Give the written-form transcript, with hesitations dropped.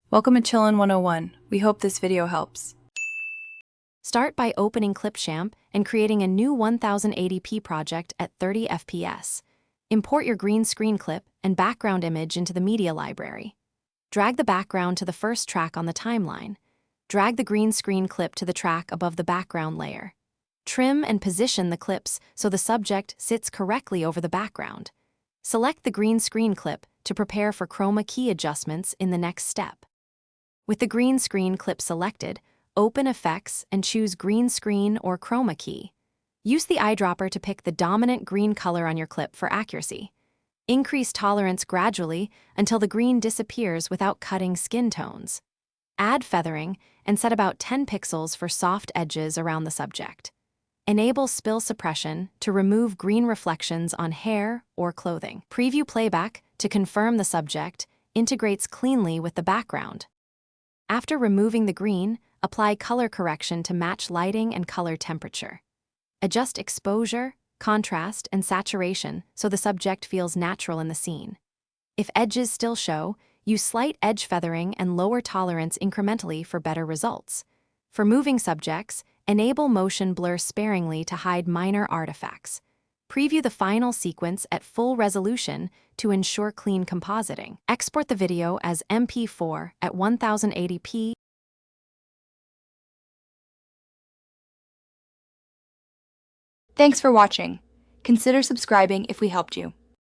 Welcome to Chillin' 101. We hope this video helps. Start by opening ClipChamp and creating a new 1080p project at 30 FPS. Import your green screen clip and background image into the media library. Drag the background to the first track on the timeline. Drag the green screen clip to the track above the background layer. Trim and position the clips so the subject sits correctly over the background. Select the green screen clip to prepare for chroma key adjustments in the next step. With the green screen clip selected, open Effects and choose Green Screen or Chroma Key. Use the eyedropper to pick the dominant green color on your clip for accuracy. Increase tolerance gradually until the green disappears without cutting skin tones. Add feathering and set about 10 pixels for soft edges around the subject. Enable spill suppression to remove green reflections on hair or clothing. Preview playback to confirm the subject integrates cleanly with the background. After removing the green, apply color correction to match lighting and color temperature. Adjust exposure, contrast, and saturation so the subject feels natural in the scene. If edges still show, use slight edge feathering and lower tolerance incrementally for better results. For moving subjects, enable motion blur sparingly to hide minor artifacts. Preview the final sequence at full resolution to ensure clean compositing. Export the video as MP4 at 1080p. Thanks for watching. Consider subscribing if we helped you.